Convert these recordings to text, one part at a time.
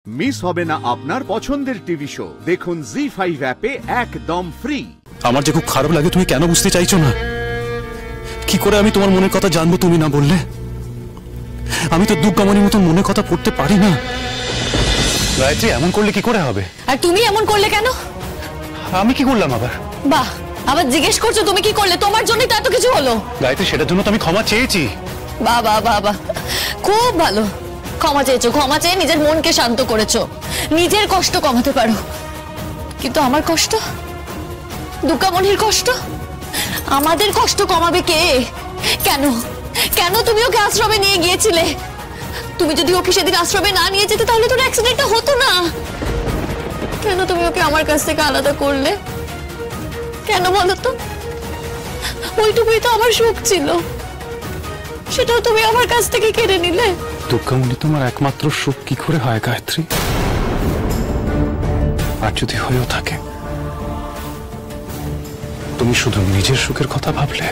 Miss হবে না আপনার পছন্দের টিভি শো। দেখুন জি5 অ্যাপে একদম ফ্রি। আমার যে খুব খারাপ লাগে, তুমি কেন বুঝতে চাইছো না? কি করে আমি তোমার মনের কথা জানবো তুমি না বললে? আমি তো দুর্গামণির মতন মনের কথা পড়তে পারি না। গায়ত্রী, এমন করলে কি করে হবে? আর তুমি এমন করলে কেন? আমি কি করলাম আবার? বাহ, আবার জিজ্ঞেস করছো তুমি কি করলে? তোমার জন্যই তো এত কিছু হলো। গায়ত্রী, সেটার জন্য তো আমি ক্ষমা চেয়েছি। বাহ বাহ বাহ বাহ, খুব ভালো। ক্ষমা চেয়েছো, ক্ষমা চেয়ে নিজের মনকে শান্ত করেছো, নিজের কষ্ট কমাতে পারো। কিন্তু আমার কষ্ট, দুর্গামণির কষ্ট, আমাদের কষ্ট কমাবে কে? কেন কেন তুমি ওকে আশ্রমে নিয়ে গিয়েছিলে? তুমি যদি ওকে সেদিন আশ্রমে না নিয়ে যেতে তাহলে তোর অ্যাক্সিডেন্টটা হতো না। কেন তুমি ওকে আমার কাছ থেকে আলাদা করলে? কেন বলো তো? ওইটুকুই তো আমার সুখ ছিল, সেটাও তুমি আমার কাছ থেকে কেড়ে নিলে। দুর্গামণি তোমার একমাত্র সুখ কি করে হয় গায়ত্রী? আর যদি হয়েও থাকে, তুমি শুধু নিজের সুখের কথা ভাবলে,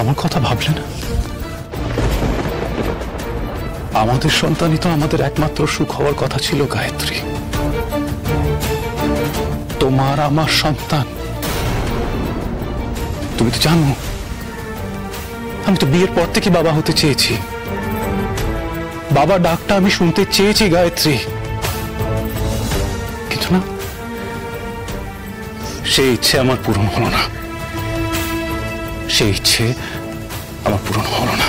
আমার কথা ভাবলে না। আমাদের সন্তানই তো আমাদের একমাত্র সুখ হওয়ার কথা ছিল গায়ত্রী। তোমার আমার সন্তান। তুমি তো জানো, আমি তো বিয়ের পর থেকে বাবা হতে চেয়েছি। বাবা ডাকটা আমি শুনতে চেয়েছি গায়ত্রী, কিন্তু না, সেই ইচ্ছে আমার পূরণ হলো না। সেই ইচ্ছে আমার পূরণ হলো না।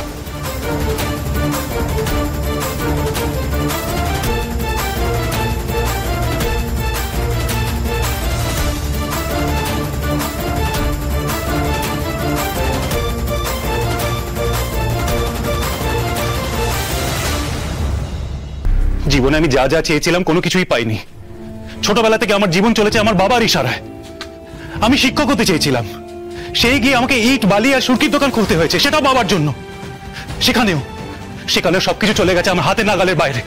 জীবনে আমি যা যা চেয়েছিলাম কোনো কিছুই পাইনি। ছোটবেলা থেকে আমার জীবন চলেছে আমার বাবার ইশারায়। আমি শিক্ষক হতে চেয়েছিলাম, সেই গিয়ে আমাকে ইট বালি আর সুরকির দোকান খুলতে হয়েছে, সেটাও বাবার জন্য। সেখানেও সবকিছু চলে গেছে আমার হাতে নাগালের বাইরে।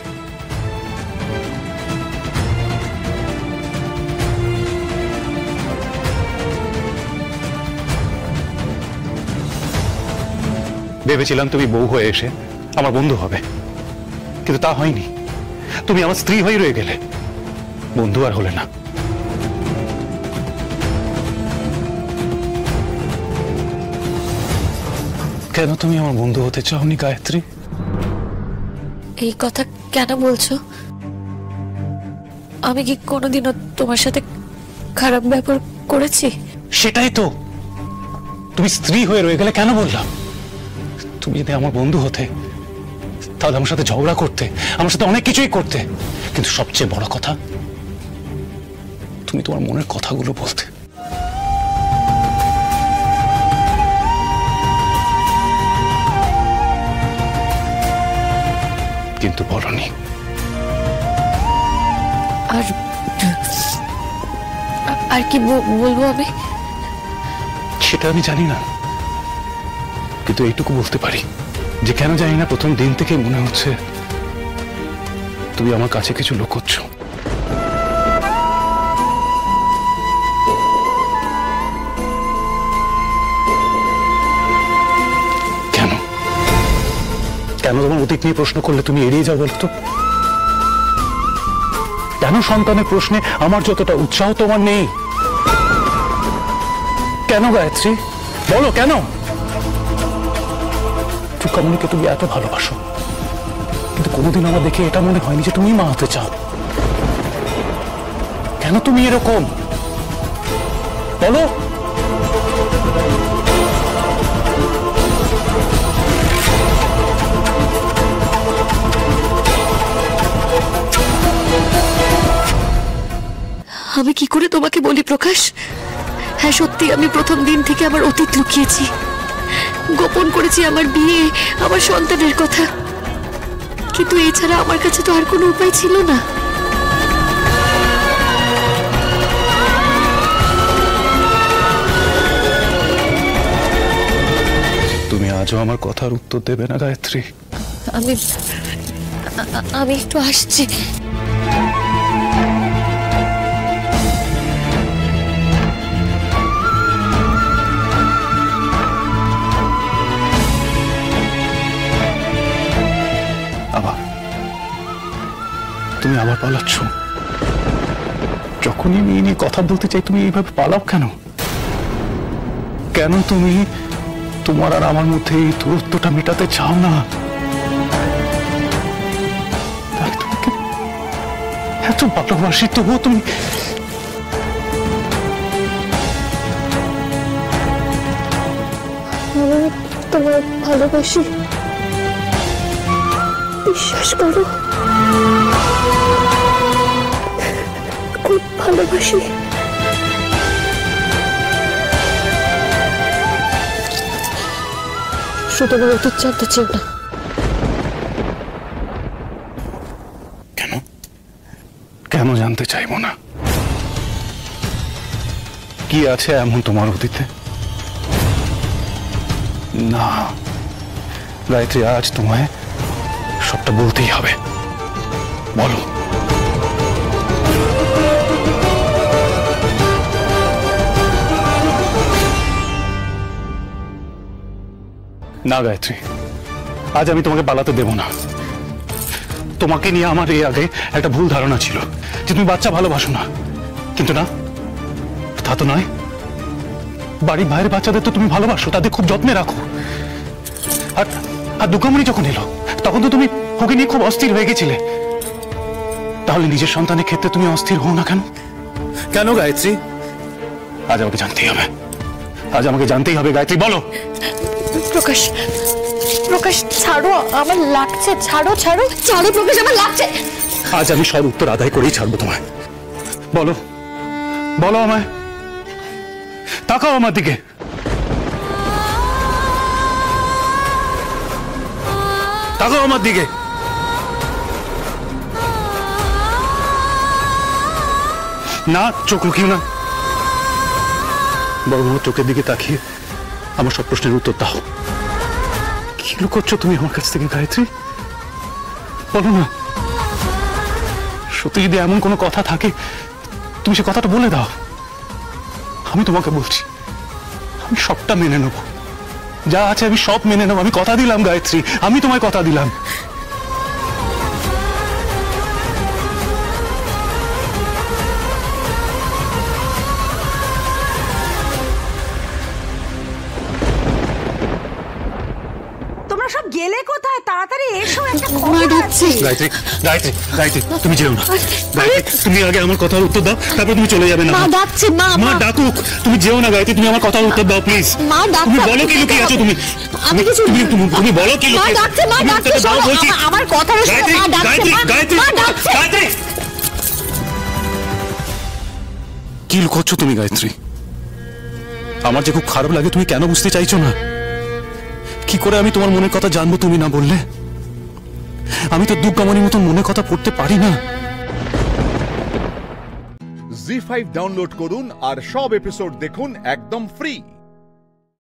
ভেবেছিলাম তুমি বউ হয়ে এসে আমার বন্ধু হবে, কিন্তু তা হয়নি। তুমি আমার স্ত্রী হয়ে রয়ে গেলে, বন্ধু আর হলে না। কেন তুমি আমার বন্ধু হতে চাওনি গায়ত্রী? এই কথা কেন বলছো? আমি কি কোনোদিনও তোমার সাথে খারাপ ব্যবহার করেছি? সেটাই তো, তুমি স্ত্রী হয়ে রয়ে গেলে কেন বললাম। তুমি যদি আমার বন্ধু হতে, তাহলে আমার সাথে ঝগড়া করতে, আমার সাথে অনেক কিছুই করতে, কিন্তু সবচেয়ে বড় কথা, তুমি তোমার মনের কথাগুলো বলতে। কিন্তু বলনি। আর আর কি বলবো আমি? সেটা আমি জানি না, কিন্তু এইটুকু বলতে পারি যে কেন জানি না প্রথম দিন থেকে মনে হচ্ছে তুমি আমার কাছে কিছু লুকোচ্ছ। কেন কেন তোমার অতীত নিয়ে প্রশ্ন করলে তুমি এড়িয়ে যাও বলতো? কেন সন্তানের প্রশ্নে আমার যতটা উৎসাহ তোমার নেই? কেন গায়ত্রী, বলো কেন? দুর্গামণিকে তুমি এত ভালোবাসো, কিন্তু কোনোদিন আমার দেখে এটা মনে হয়নি যে তুমি মা হতে চাও। কেন তুমি এরকম বলো? আমি কি করে তোমাকে বলি প্রকাশ? হ্যাঁ সত্যি, আমি প্রথম দিন থেকে আমার অতীত লুকিয়েছি, গোপন করেছি আমার বিয়ে, আমার সন্তানের কথা। কিন্তু এছাড়া আমার কাছে তো আর কোনো উপায় ছিল না। তুমি আজও আমার কথার উত্তর দেবে না গায়ত্রী? আমি একটু আসছি। তুমি আবার পালাচ্ছ। যখনই মেয়ে নিয়ে কথা বলতে চাই তুমি এইভাবে পালাও কেন? কেন তুমি তোমার আর আমার মধ্যে এই দূরত্বটা মেটাতে চাও না? আমি তোমাকে এত ভালোবাসি, তবুও তুমি আমি তোমার ভালোবাসি, বিশ্বাস করো, খুব ভালোবাসি। শুধু আমার অতীত জানতে চেও না। কেন কেন জানতে চাইবো না? কি আছে এমন তোমার অতীতে? না গায়ত্রী, আজ তোমায় সবটা বলতেই হবে। বলো। না গায়ত্রী, আজ আমি তোমাকে পালাতে দেব না। তোমাকে নিয়ে আমার এর আগে একটা ভুল ধারণা ছিল যে তুমি বাচ্চা ভালোবাসো না, কিন্তু না, তা তো নয়। বাড়ির বাইরের বাচ্চাদের তো তুমি ভালোবাসো, তাদের খুব যত্নে রাখো। আর আর দুর্গামণি যখন এলো তখন তো তুমি ওকে নিয়ে খুব অস্থির হয়ে গেছিলে। তাহলে নিজের সন্তানের ক্ষেত্রে তুমি অস্থির হও না কেন? কেন গায়ত্রী? আজ আমাকে জানতেই হবে, আজ আমাকে জানতেই হবে গায়ত্রী, বলো। প্রকাশ, প্রকাশ ছাড়ো, আমার লাগছে, ছাড়ো ছাড়ো ছাড়ো প্রকাশ, আমার লাগছে। আজ আমি সব উত্তর আদায় করেই ছাড়বো তোমায়। বলো, বলো আমায়, তাকাও আমার দিকে। তাকাও আমার দিকে। না, চোখ লুকিও না, বরং আমার চোখের দিকে তাকিয়ে আমার সব প্রশ্নের উত্তর দাও। কি লুকোচ্ছ তুমি আমার কাছ থেকে গায়ত্রী? বলো না। সত্যি যদি এমন কোনো কথা থাকে তুমি সে কথাটা বলে দাও। আমি তোমাকে বলছি, আমি সবটা মেনে নেব, যা আছে আমি সব মেনে নেব। আমি কথা দিলাম গায়ত্রী, আমি তোমায় কথা দিলাম। তোমরা সব গেলে কোথায়? তাড়াতাড়ি এসো, একটা মা খবর ডাকছে। আছে। গায়ত্রী, গায়ত্রী, গায়ত্রী, তুমি যেও না। গায়ত্রী, তুমি আগে আমার কথার উত্তর দাও, তারপর তুমি চলে যাবে না। মা ডাকছে, মা মা ডাকুক, তুমি যেও না গায়ত্রী, তুমি আমার কথার উত্তর দাও প্লিজ। মা ডাকছে, তুমি বলো কি লুকিয়ে আছো তুমি? আমি কিছু তুমি বলো কি মা লুকিয়ে আছো? ডাকছে, মা তুমি ডাকছে, উত্তরটা দাও শোনো, বলছি। আমার কথা শোনো, গায়ত্রী, মা ডাকছে, গায়ত্রী, গায়ত্রী, মা ডাকছে। গায়ত্রী। কি লুকোচ্ছ তুমি গায়ত্রী? আমার যে খুব খারাপ লাগে, তুমি কেন বুঝতে চাইছো না? কি করে আমি তোমার মনের কথা জানবো তুমি না বললে? আমি তো দুর্গামণির মতন মনের কথা পড়তে পারি না। জি5 ডাউনলোড করুন আর সব এপিসোড দেখুন একদম ফ্রি।